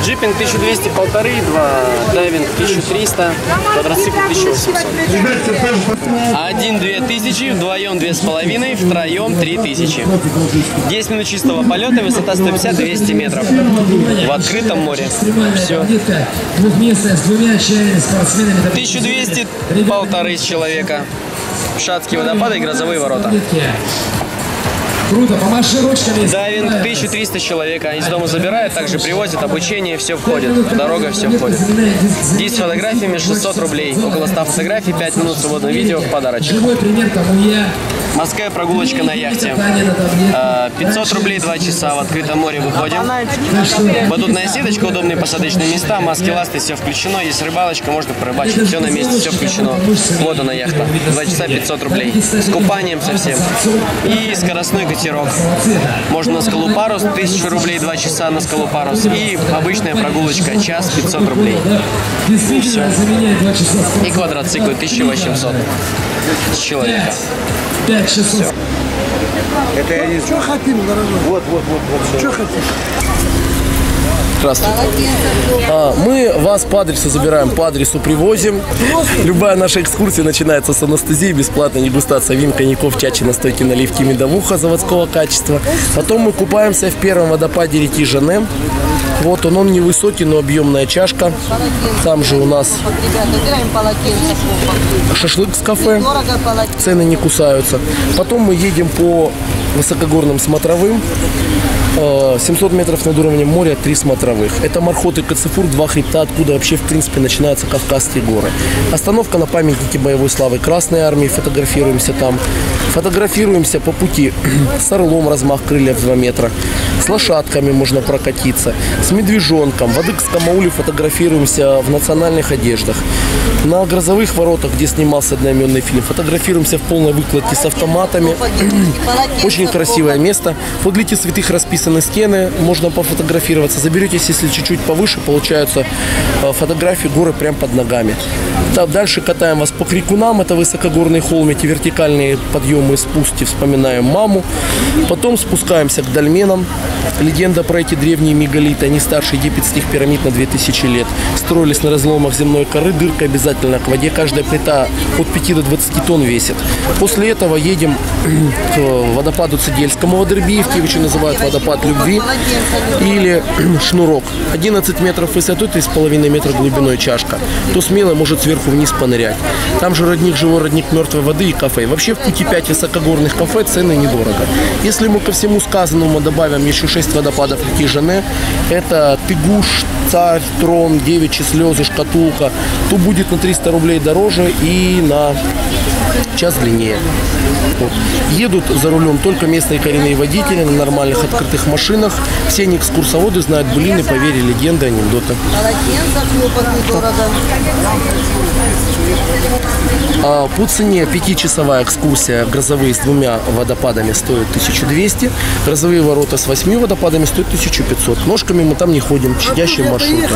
Джипинг 1200, 1,5, дайвинг 1300, квадроцикл 1800. 1-2 тысячи, вдвоем 2,5, втроем 3000. 10 минут чистого полета, высота 150-200 метров. В открытом море. Все. 1200, 1500 человека. Шацкие водопады и грозовые ворота. Круто, помаши ручками. Дайвинг 1300 человек. Из дома забирают, также привозят, обучение, все входит. Дорога, все входит. 10 фотографиями, 600 рублей. Около 100 фотографий, 5 минут свободного видео в подарочек. Морская прогулочка на яхте. 500 рублей 2 часа, в открытом море выходим. Батутная сеточка, удобные посадочные места, маски, ласты, все включено. Есть рыбалочка, можно порыбачить, все на месте, все включено. Вот она яхта. 2 часа 500 рублей. С купанием совсем. И скоростной катерок. Можно на скалу парус, 1000 рублей 2 часа на скалу парус. И обычная прогулочка, час 500 рублей. И все. И квадроциклы 1800 с человека. 5600. Это я не... Что хотим, дорогой? Вот. Что хотим? Здравствуйте. Мы вас по адресу забираем, по адресу привозим. Любая наша экскурсия начинается с анестезии, бесплатная дегустация вин, коньяков, чачи, настойки, наливки, медовуха заводского качества. Потом мы купаемся в первом водопаде реки Жене. Вот он невысокий, но объемная чашка. Там же у нас шашлык с кафе. Цены не кусаются. Потом мы едем по высокогорным смотровым. 700 метров над уровнем моря, 3 смотровых. Это Мархот и Кацифур, 2 хребта, откуда вообще в принципе начинаются Кавказские горы. Остановка на памятнике боевой славы Красной Армии, фотографируемся там. Фотографируемся по пути с орлом, размах крыльев 2 метра. С лошадками можно прокатиться, с медвежонком. В Адыгском-Ауле фотографируемся в национальных одеждах. На грозовых воротах, где снимался одноименный фильм, фотографируемся в полной выкладке с автоматами. Очень красивое место. В Иглите святых расписаны стены, можно пофотографироваться. Заберетесь, если чуть-чуть повыше, получаются фотографии горы прямо под ногами. Так, дальше катаем вас по Крикунам, это высокогорные холмики, вертикальные подъемы и спуски, вспоминаем маму. Потом спускаемся к дольменам. Легенда про эти древние мегалиты, они старше египетских пирамид на 2000 лет. Строились на разломах земной коры, дырка обязательно к воде, каждая плита от 5 до 20 тонн весит. После этого едем к водопаду Цидельскому в Адербиевке, его еще называют водопад любви, или Шнурок. 11 метров высотой, 3,5 метра глубиной чашка. Кто смело, может сверху вниз понырять. Там же родник, живой родник мертвой воды и кафе. Вообще в пути 5 высокогорных кафе, цены недорого. Если мы ко всему сказанному добавим еще 6 водопадов реки Жене, это Тыгуш, Царь, Трон, Девичьи слезы, Шкатулка, то будет на 300 рублей дороже и на час длиннее. Вот. Едут за рулем только местные коренные водители на нормальных открытых машинах. Все не экскурсоводы, знают былины, поверье, легенды, анекдоты. По цене 5-часовая экскурсия грозовые с 2 водопадами стоит 1200. Грозовые ворота с 8 водопадами стоят 1500. Ножками мы там не ходим, щадящие маршруты.